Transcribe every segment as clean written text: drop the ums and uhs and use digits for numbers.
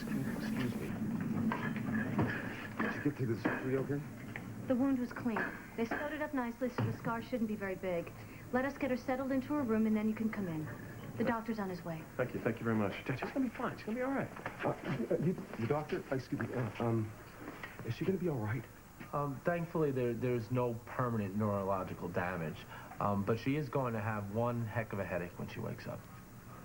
Excuse me. Did you get to the surgery okay? The wound was clean. They sewed it up nicely, so the scar shouldn't be very big. Let us get her settled into her room, and then you can come in. The doctor's on his way. Thank you very much. She's gonna be fine. She's gonna be all right. The doctor, excuse me, is she gonna be all right? Thankfully, there's no permanent neurological damage, but she is going to have one heck of a headache when she wakes up.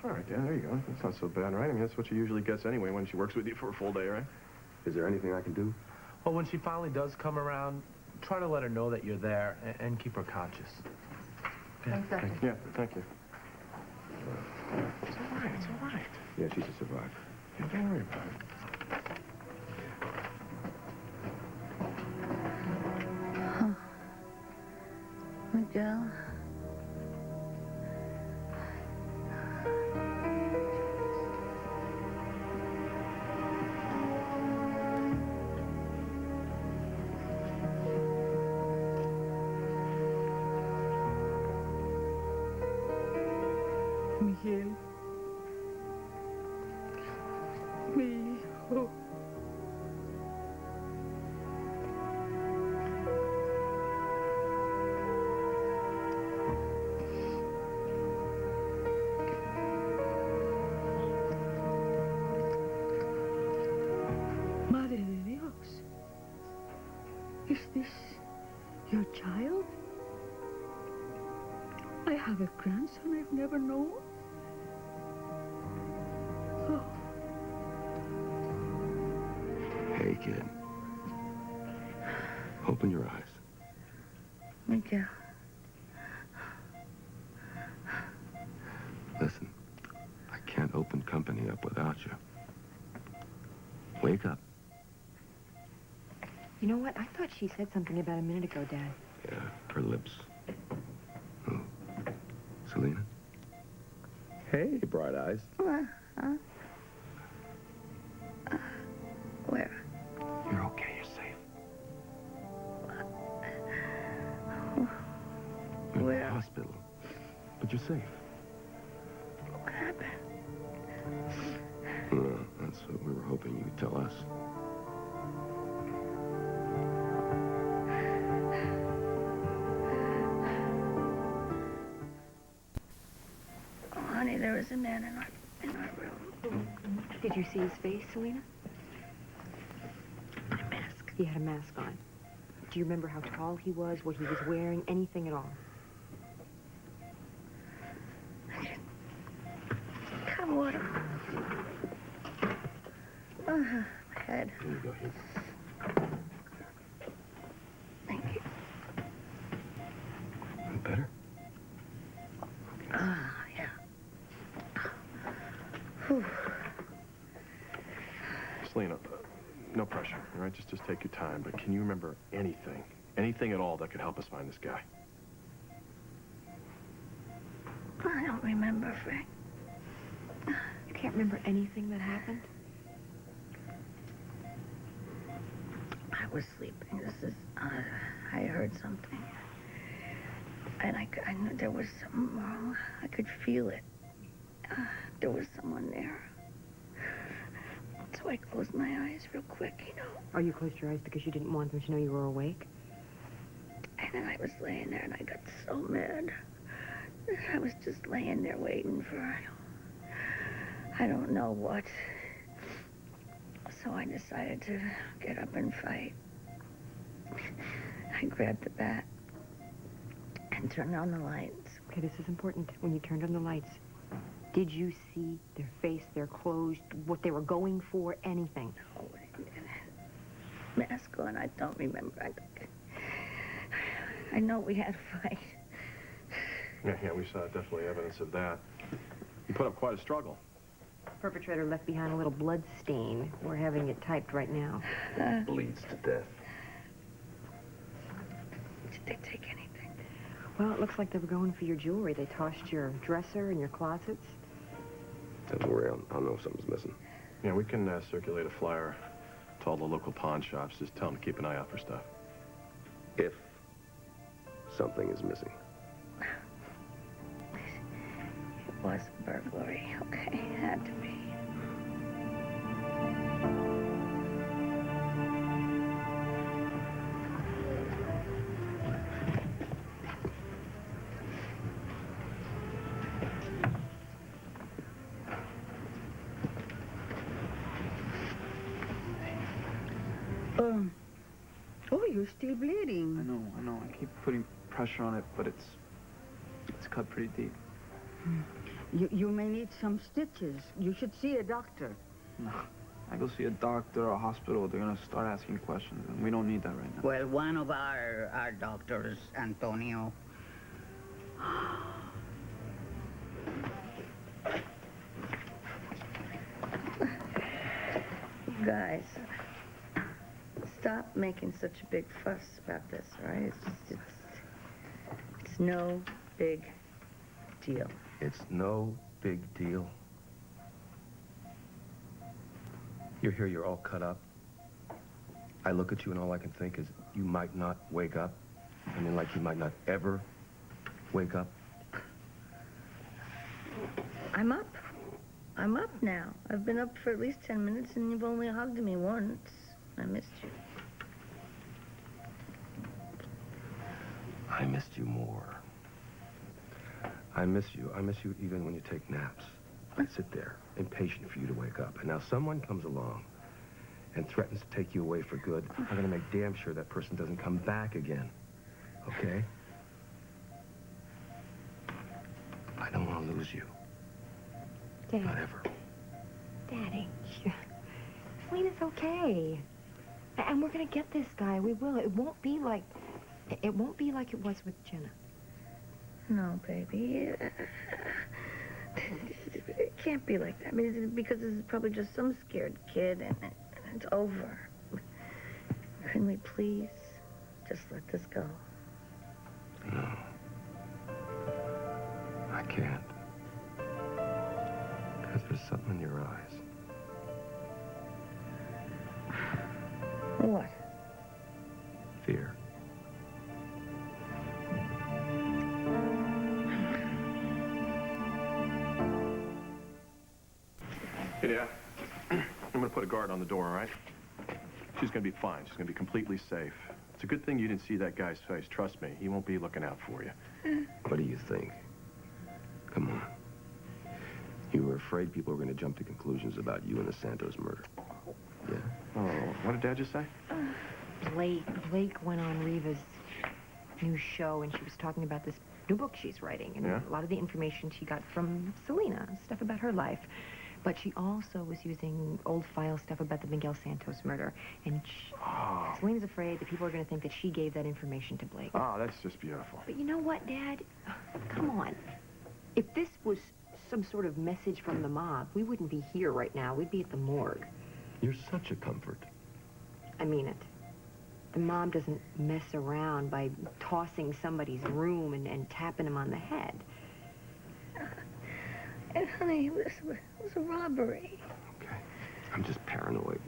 All right, Dan, there you go. That's not so bad, right? I mean, that's what she usually gets anyway when she works with you for a full day, right? Is there anything I can do? Well, when she finally does come around, try to let her know that you're there and keep her conscious. Thanks, Doctor. Yeah, thank you. It's all right. It's all right. Yeah, she's a survivor. Yeah, don't worry about it. Miguel. Miguel. Mi hijo. Madre de Dios. Is this your child? I have a grandson I've never known. Oh. Hey, kid. Open your eyes. Miguel. Listen, I can't open company up without you. Wake up. You know what? I thought she said something about a minute ago, Dad. Yeah, her lips. Who? Selena? Hey, Bright Eyes. Huh? Where? You're okay, you're safe. You're in Where? the hospital. But you're safe. What happened? Well, that's what we were hoping you'd tell us. Oh, honey, there was a man in our room. Did you see his face, Selena? A mask. He had a mask on. Do you remember how tall he was, what he was wearing, anything at all? Come water. My head. Here you go, here. Thank you. Better? Yeah. Whew. Selena, no pressure, all right? Just take your time. But can you remember anything? Anything at all that could help us find this guy? I don't remember, Frank. You can't remember anything that happened? I was sleeping. I heard something. And I knew there was something wrong. I could feel it. There was someone there. So I closed my eyes real quick, you know. Oh, you closed your eyes because you didn't want them to know you were awake? And then I was laying there and I got so mad. I was just laying there waiting for, I don't know what. So I decided to get up and fight. I grabbed the bat and turned on the lights. Okay, this is important. When you turned on the lights, did you see their face, their clothes, what they were going for, anything? Oh, mask on, I don't remember. I know we had a fight. Yeah, we saw definitely evidence of that. You put up quite a struggle. Perpetrator left behind a little blood stain. We're having it typed right now. Bleeds to death. Did they take anything? Well, it looks like they were going for your jewelry. They tossed your dresser and your closets. Don't worry, I'll know if something's missing. Yeah, we can circulate a flyer to all the local pawn shops. Just tell them to keep an eye out for stuff. If something is missing. It was a burglary, okay? It had to be. You're still bleeding. I know. I keep putting pressure on it, but it's cut pretty deep. You may need some stitches. You should see a doctor. No. I go see a doctor or a hospital, they're gonna start asking questions, and we don't need that right now. Well, one of our doctors, Antonio. You guys, stop making such a big fuss about this, all right? It's no big deal. It's no big deal. You're here, you're all cut up. I look at you and all I can think is you might not wake up. I mean, like you might not ever wake up. I'm up. I'm up now. I've been up for at least 10 minutes, and you've only hugged me once. I missed you. I missed you more. I miss you. I miss you even when you take naps. I sit there, impatient for you to wake up. And now someone comes along and threatens to take you away for good. I'm going to make damn sure that person doesn't come back again. Okay? I don't want to lose you. Daddy. Not ever. Daddy. Selena's okay. And we're gonna get this guy. We will. It won't be like it was with Jenna. No, baby. It can't be like that. I mean, because this is probably just some scared kid, and it's over. Can we please just let this go? No. I can't. Because there's something in your eyes. What? Fear. Hey, Dad. I'm gonna put a guard on the door, all right? She's gonna be fine. She's gonna be completely safe. It's a good thing you didn't see that guy's face. Trust me, he won't be looking out for you. What do you think? Come on. You were afraid people were going to jump to conclusions about you and the Santos murder. Yeah? Oh, what did Dad just say? Blake went on Reva's new show, and she was talking about this new book she's writing, and Yeah? a lot of the information she got from Selena, stuff about her life. But she also was using old file stuff about the Miguel Santos murder, and Selena's afraid that people are going to think that she gave that information to Blake. Oh, that's just beautiful. But you know what, Dad? Come on. If this was some sort of message from the mob, we wouldn't be here right now. We'd be at the morgue. You're such a comfort. I mean it. The mob doesn't mess around by tossing somebody's room and tapping them on the head. And honey, it was a robbery. Okay. I'm just paranoid.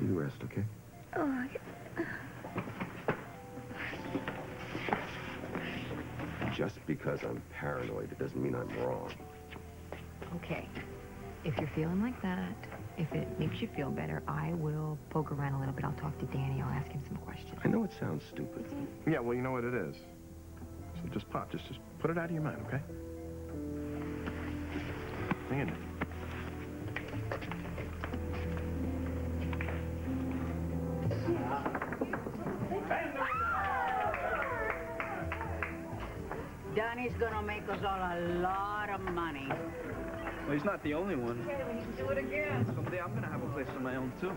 You rest, okay? Oh, Just because I'm paranoid, it doesn't mean I'm wrong. Okay. If you're feeling like that, if it makes you feel better, I will poke around a little bit. I'll talk to Danny. I'll ask him some questions. I know it sounds stupid. Yeah, well, you know what it is. So just pop. Just put it out of your mind, okay? Hang in there. Danny's gonna make us all a lot of money. Well, he's not the only one. Do it again. Someday I'm gonna have a place of my own, too.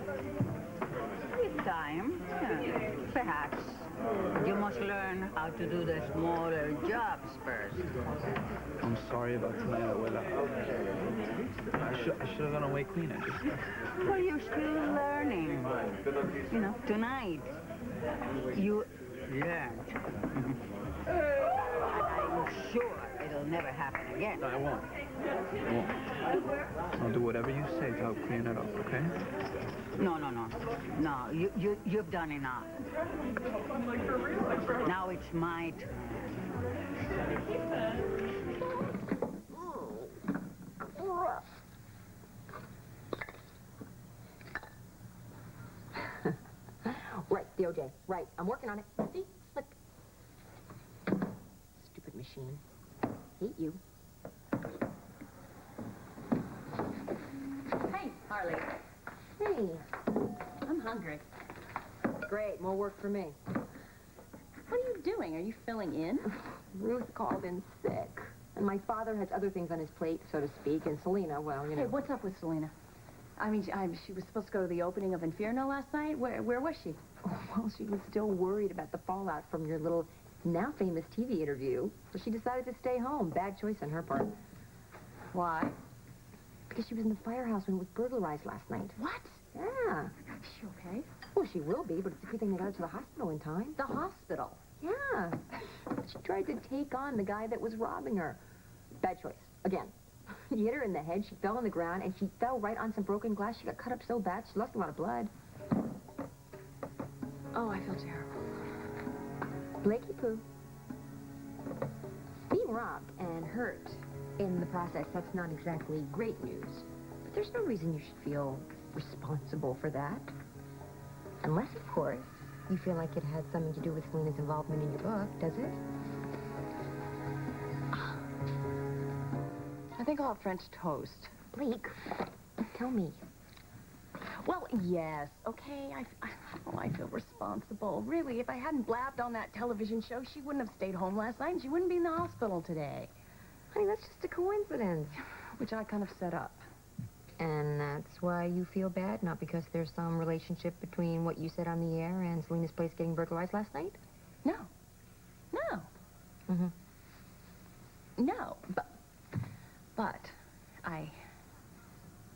With time, yeah, perhaps. You must learn how to do the smaller jobs first. I'm sorry about tonight, Abuela. I should have gone away cleaner. Well, you're still learning. You know, tonight, you learned. I'm sure it'll never happen again. I won't. I'll do whatever you say to help clean it up, okay? No. No, you've done enough. Now it's my turn. Right, DOJ. Right. I'm working on it. See? Look. Stupid machine. Hate you. Hey, Harley. Hey. I'm hungry. Great, more work for me. What are you doing? Are you filling in? Ruth called in sick. And my father has other things on his plate, so to speak, and Selena, well, you know. Hey, what's up with Selena? I mean, she was supposed to go to the opening of Inferno last night. Where was she? Oh, well, she was still worried about the fallout from your little, now famous TV interview. So she decided to stay home. Bad choice on her part. Why? Because she was in the firehouse when it was burglarized last night. What? Yeah. Is she okay? Well, she will be, but it's a good thing they got her to the hospital in time. The hospital? Yeah. She tried to take on the guy that was robbing her. Bad choice. Again. He hit her in the head, she fell on the ground, and she fell right on some broken glass. She got cut up so bad, she lost a lot of blood. Oh, I feel terrible. Blakey Pooh. Being robbed and hurt in the process, that's not exactly great news. But there's no reason you should feel responsible for that. Unless, of course, you feel like it has something to do with Selena's involvement in your book, does it? I think I'll have French toast. Blake, tell me. Well, yes, okay, I feel responsible. Really, if I hadn't blabbed on that television show, she wouldn't have stayed home last night, and she wouldn't be in the hospital today. Honey, that's just a coincidence. Which I kind of set up. And that's why you feel bad? Not because there's some relationship between what you said on the air and Selena's place getting burglarized last night? No. No. Mm-hmm. No, but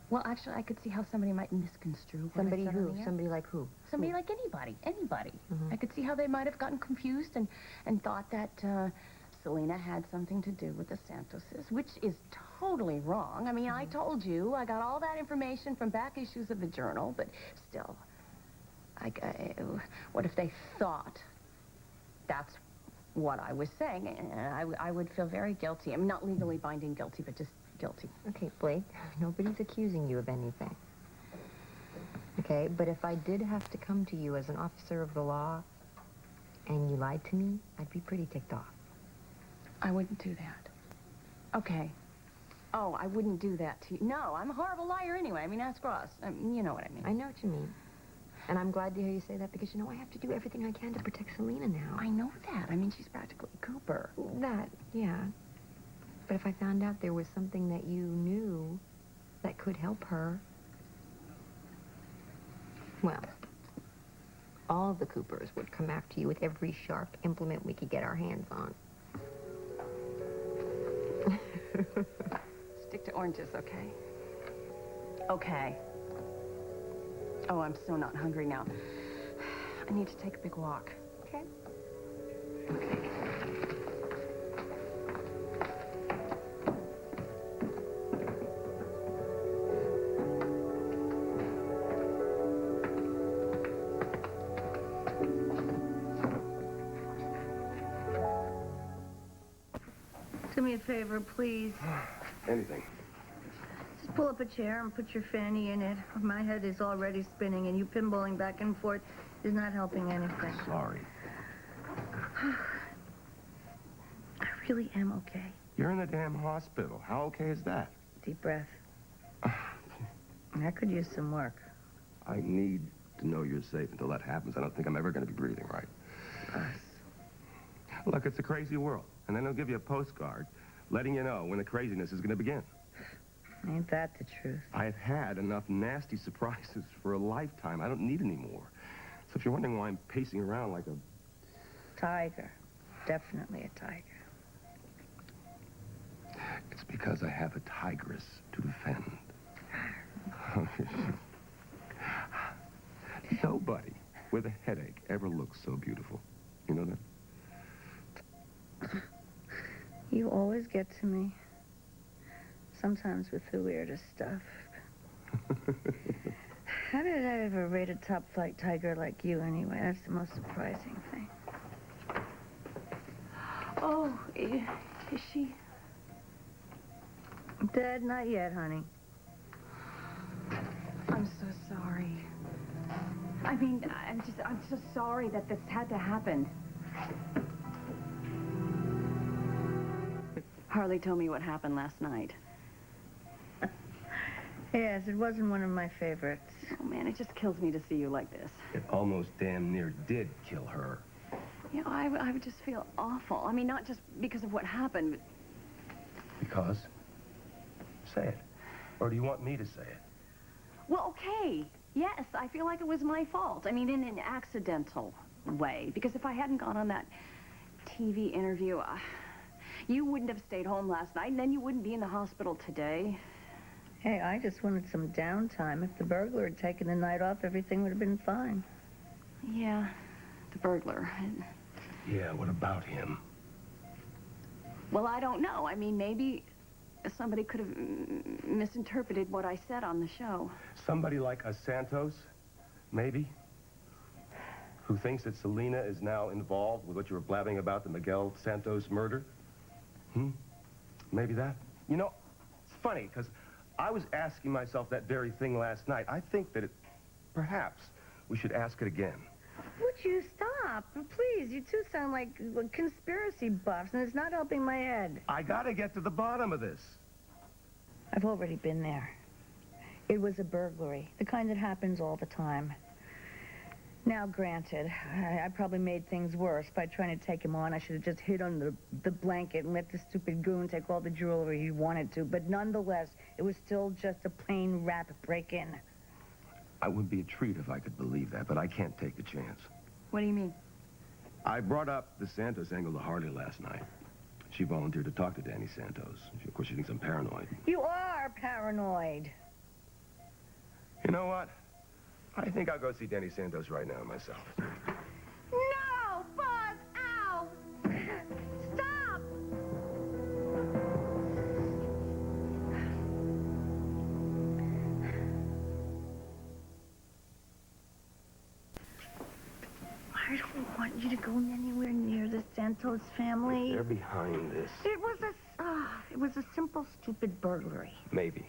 well, actually, I could see how somebody might misconstrue what Somebody I said who? on the air. Somebody like who? Somebody like anybody. Mhm. I could see how they might have gotten confused and thought that Selena had something to do with the Santoses, which is totally wrong. I mean, I told you, I got all that information from back issues of the Journal, but still, what if they thought that's what I was saying? I would feel very guilty. I'm not legally binding guilty, but just guilty. Okay, Blake, nobody's accusing you of anything. Okay, but if I did have to come to you as an officer of the law and you lied to me, I'd be pretty ticked off. I wouldn't do that. Okay. Oh, I wouldn't do that to you. No, I'm a horrible liar anyway. I mean, ask Ross. You know what I mean. I know what you mean. And I'm glad to hear you say that because, you know, I have to do everything I can to protect Selena now. I know that. I mean, she's practically Cooper. That, yeah. But if I found out there was something that you knew that could help her, well, all the Coopers would come after you with every sharp implement we could get our hands on. Stick to oranges, okay? Okay. Oh, I'm so not hungry now. I need to take a big walk. Okay. Okay. Do me a favor, please. Anything. Just pull up a chair and put your fanny in it. My head is already spinning, and you pinballing back and forth is not helping anything. Sorry. I really am okay. You're in the damn hospital. How okay is that? Deep breath. I could use some work. I need to know you're safe until that happens. I don't think I'm ever going to be breathing right. Look, it's a crazy world. And then they'll give you a postcard letting you know when the craziness is going to begin. Ain't that the truth? I've had enough nasty surprises for a lifetime. I don't need any more. So if you're wondering why I'm pacing around like a... Tiger. Definitely a tiger. It's because I have a tigress to defend. Nobody with a headache ever looks so beautiful. You know that? You always get to me. Sometimes with the weirdest stuff. How did I ever rate a top-flight tiger like you, anyway? That's the most surprising thing. Oh, is she? Dead? Not yet, honey. I'm so sorry. I mean, I'm so sorry that this had to happen. Harley told me what happened last night. Yes, it wasn't one of my favorites. Oh, man, it just kills me to see you like this. It almost damn near did kill her. You know, I would just feel awful. I mean, not just because of what happened, but... Because? Say it. Or do you want me to say it? Well, okay. Yes, I feel like it was my fault. I mean, in an accidental way. Because if I hadn't gone on that TV interview, you wouldn't have stayed home last night, and then you wouldn't be in the hospital today. Hey, I just wanted some downtime. If the burglar had taken the night off, everything would have been fine. Yeah, the burglar. Yeah, what about him? Well, I don't know. I mean, maybe somebody could have misinterpreted what I said on the show. Somebody like a Santos, maybe? Who thinks that Selena is now involved with what you were blabbing about the Miguel Santos murder? Maybe that? You know, it's funny, because I was asking myself that very thing last night. I think that perhaps we should ask it again. Would you stop? Please, you two sound like conspiracy buffs, and it's not helping my head. I gotta get to the bottom of this. I've already been there. It was a burglary, the kind that happens all the time. Now, granted, I probably made things worse by trying to take him on. I should have just hid under the blanket and let the stupid goon take all the jewelry he wanted to. But nonetheless, it was still just a plain rap break-in. I would be a treat if I could believe that, but I can't take the chance. What do you mean? I brought up the Santos angle to Harley last night. She volunteered to talk to Danny Santos. Of course, she thinks I'm paranoid. You are paranoid. You know what? I think I'll go see Danny Santos right now myself. No, Buzz! Ow! Stop! I don't want you to go anywhere near the Santos family. They're behind this. It was a simple, stupid burglary. Maybe.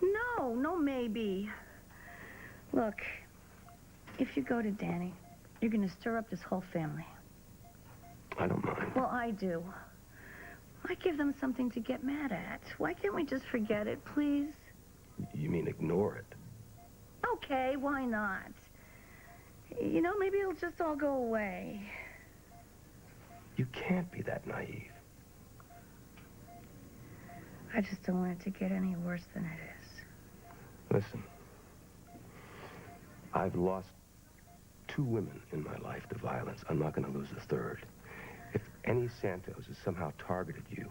No maybe. Look, if you go to Danny, you're going to stir up this whole family. I don't mind. Well, I do. Why give them something to get mad at? Why can't we just forget it, please? You mean ignore it? Okay, why not? You know, maybe it'll just all go away. You can't be that naive. I just don't want it to get any worse than it is. Listen. I've lost 2 women in my life to violence. I'm not going to lose a third. If any Santos has somehow targeted you,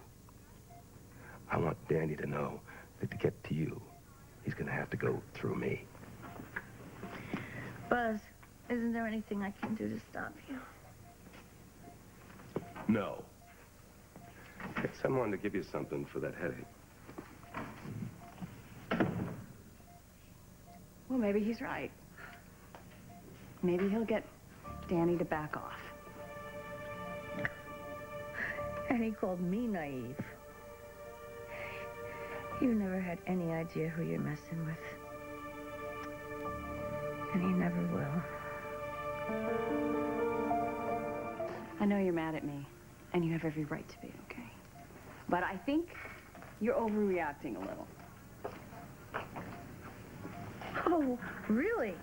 I want Danny to know that to get to you, he's going to have to go through me. Buzz, isn't there anything I can do to stop you? No. Get someone to give you something for that headache. Well, maybe he's right. Maybe he'll get Danny to back off. And he called me naive. You never had any idea who you're messing with. And you never will. I know you're mad at me, and you have every right to be, okay? But I think you're overreacting a little. Oh, really?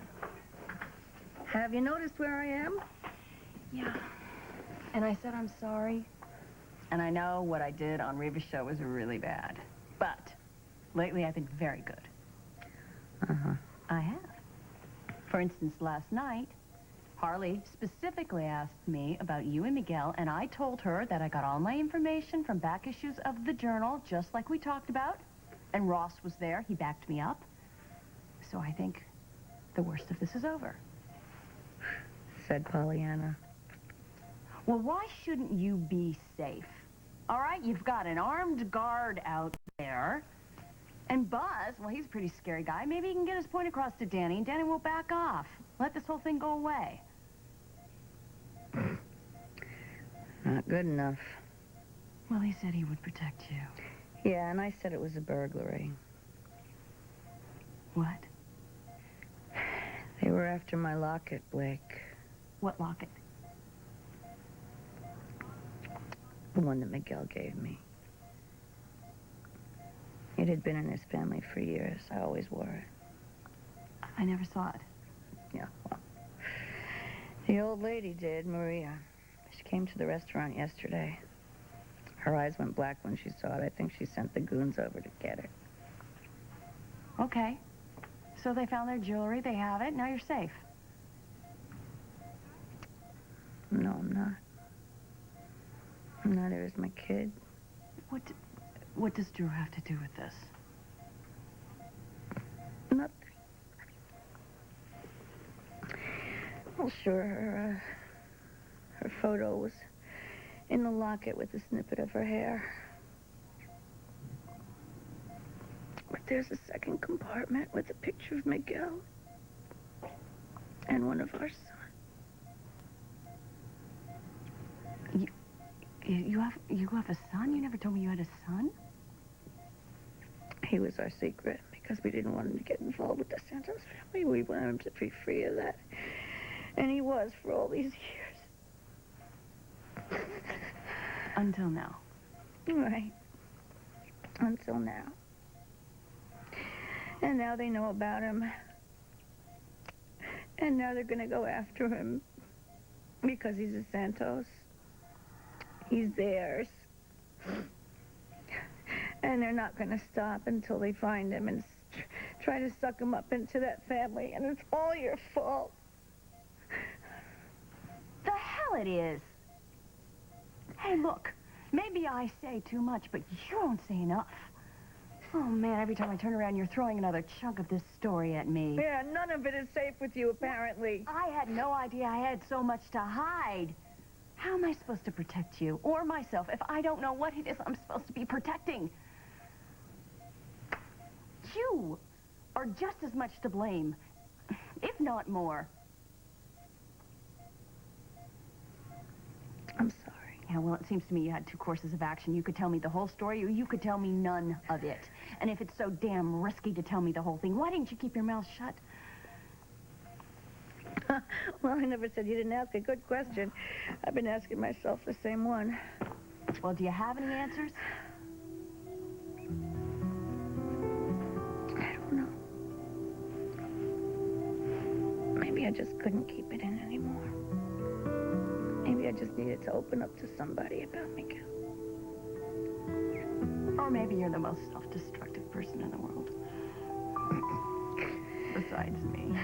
Have you noticed where I am? Yeah. And I said I'm sorry. And I know what I did on Reva's show was really bad. But lately I've been very good. Uh-huh. I have. For instance, last night, Harley specifically asked me about you and Miguel, and I told her that I got all my information from back issues of the Journal, just like we talked about. And Ross was there. He backed me up. So I think the worst of this is over. Said Pollyanna. Well, why shouldn't you be safe? All right, you've got an armed guard out there. And Buzz, well, he's a pretty scary guy. Maybe he can get his point across to Danny, and Danny will back off. Let this whole thing go away. Not good enough. Well, he said he would protect you. Yeah, and I said it was a burglary. What? They were after my locket, Blake. What locket? The one that Miguel gave me. It had been in his family for years. I always wore it. I never saw it. Yeah, well, the old lady did, Maria. She came to the restaurant yesterday. Her eyes went black when she saw it. I think she sent the goons over to get it. Okay. So they found their jewelry, they have it, now you're safe. No, I'm not. Neither is my kid. What does Drew have to do with this? Nothing. Well, sure, her photo was in the locket with a snippet of her hair. But there's a second compartment with a picture of Miguel and one of our sons. You have a son? You never told me you had a son? He was our secret because we didn't want him to get involved with the Santos family. We wanted him to be free of that. And he was for all these years. Until now. Right. Until now. And now they know about him. And now they're gonna go after him because he's a Santos. He's theirs. And they're not gonna stop until they find him and try to suck him up into that family. And it's all your fault. The hell it is. Hey, look, maybe I say too much, but you don't say enough. Oh, man, every time I turn around, you're throwing another chunk of this story at me. Yeah, none of it is safe with you, apparently. I had no idea I had so much to hide. How am I supposed to protect you or myself if I don't know what it is I'm supposed to be protecting? You are just as much to blame, if not more. I'm sorry. Yeah, well, it seems to me you had two courses of action. You could tell me the whole story, or you could tell me none of it. And if it's so damn risky to tell me the whole thing, why didn't you keep your mouth shut? Well, I never said you didn't ask a good question. I've been asking myself the same one. Well, do you have any answers? I don't know. Maybe I just couldn't keep it in anymore. Maybe I just needed to open up to somebody about Miguel. Or maybe you're the most self-destructive person in the world. Besides me.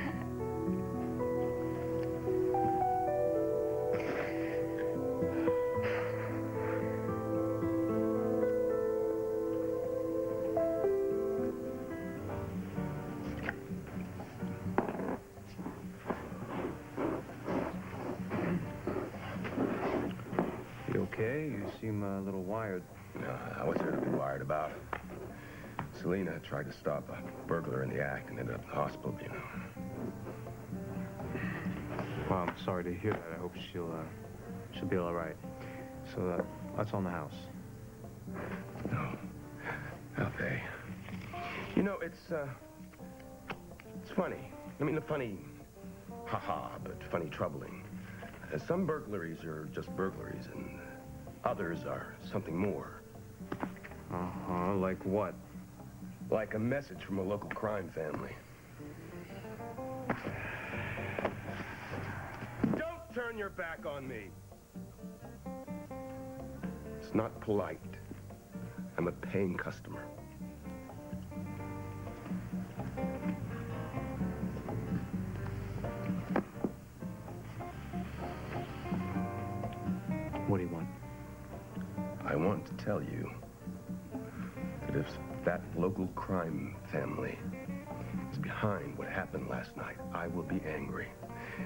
You okay? You seem a little wired. No, what's there to be wired about? Selena tried to stop a burglar in the act and ended up in the hospital, you know. Well, I'm sorry to hear that. I hope she'll be all right. So, that's on the house. No. Okay. You know, it's funny. I mean, funny, ha-ha, but funny troubling. Some burglaries are just burglaries, and others are something more. Uh-huh, like what? Like a message from a local crime family. Don't turn your back on me. It's not polite. I'm a paying customer. What do you want? I want to tell you that if that local crime family is behind what happened last night, I will be angry.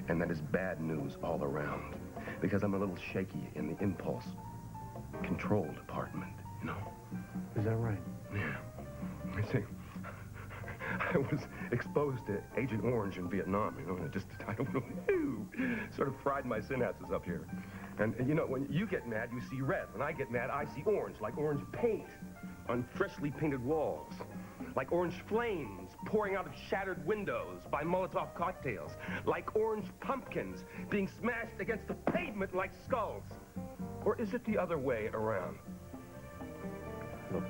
And that is bad news all around. Because I'm a little shaky in the impulse control department, you know? Is that right? Yeah. You see, I was exposed to Agent Orange in Vietnam, you know, and I don't know, sort of fried my synapses up here. And, you know, when you get mad, you see red. When I get mad, I see orange, like orange paint on freshly painted walls. Like orange flames pouring out of shattered windows by Molotov cocktails. Like orange pumpkins being smashed against the pavement like skulls. Or is it the other way around? Look,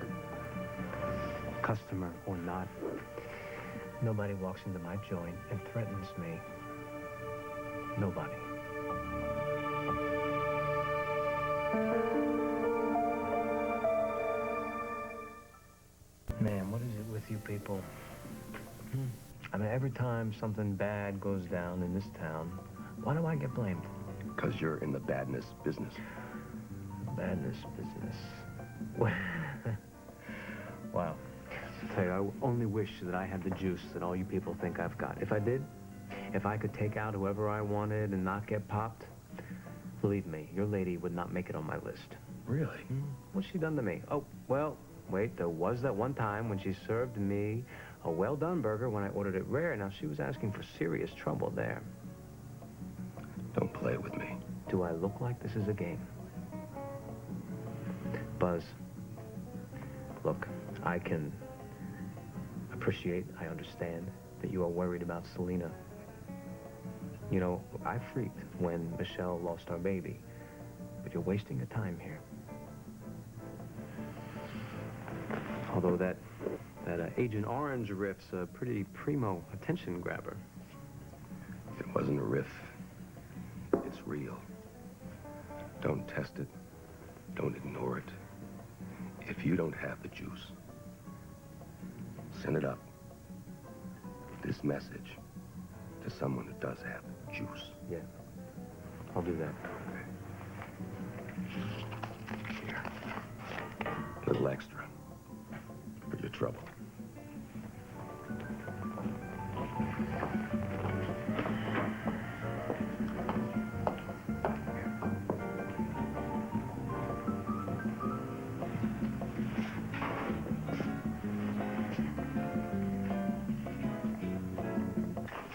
customer or not, nobody walks into my joint and threatens me. Nobody. Man, what is it with you people? I mean, every time something bad goes down in this town, why do I get blamed? Because you're in the badness business. Badness business. Wow. I tell you, I only wish that I had the juice that all you people think I've got. If I did, if I could take out whoever I wanted and not get popped, believe me, your lady would not make it on my list. Really? What's she done to me? Oh, well, wait, there was that one time when she served me a well-done burger when I ordered it rare. Now, she was asking for serious trouble there. Don't play with me. Do I look like this is a game? Buzz, look, I can appreciate, I understand that you are worried about Selena. You know, I freaked when Michelle lost our baby, but you're wasting your time here. Although that Agent Orange riff's a pretty primo attention grabber. It wasn't a riff. It's real. Don't test it. Don't ignore it. If you don't have the juice, send it up. This message to someone who does have juice. Yeah, I'll do that. Here. A little extra for your trouble.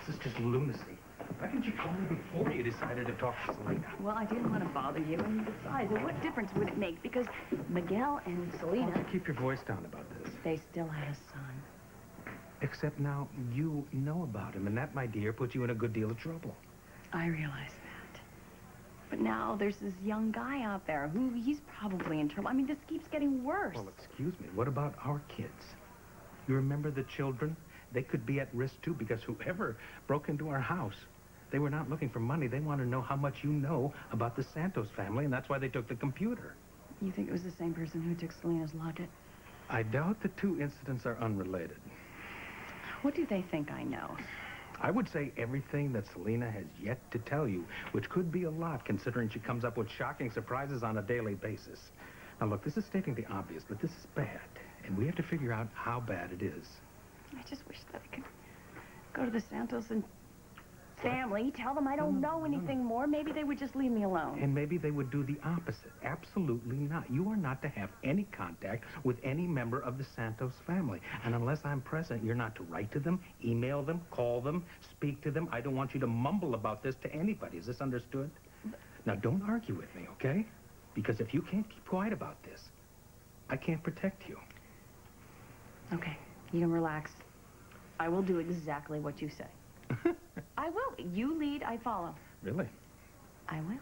This is just lunacy. Why didn't you call me before you decided to talk to Selena? Well, I didn't want to bother you, and besides, what difference would it make? Because Miguel and Selena, Keep your voice down about this. they still had a son. Except now you know about him, and that, my dear, puts you in a good deal of trouble. I realize that. But now there's this young guy out there who he's probably in trouble. I mean, this keeps getting worse. Well, excuse me, what about our kids? You remember the children? They could be at risk, too, because whoever broke into our house, they were not looking for money. They want to know how much you know about the Santos family, and that's why they took the computer. You think it was the same person who took Selena's locket? I doubt the two incidents are unrelated. What do they think I know? I would say everything that Selena has yet to tell you, which could be a lot considering she comes up with shocking surprises on a daily basis. Now, look, this is stating the obvious, but this is bad, and we have to figure out how bad it is. I just wish that I could go to the Santos and family, tell them I don't know anything more. Maybe they would just leave me alone. And maybe they would do the opposite. Absolutely not. You are not to have any contact with any member of the Santos family. And unless I'm present, you're not to write to them, email them, call them, speak to them. I don't want you to mumble about this to anybody. Is this understood? Now, don't argue with me, okay? Because if you can't keep quiet about this, I can't protect you. Okay, you can relax. I will do exactly what you say. I will. You lead, I follow. Really? I will.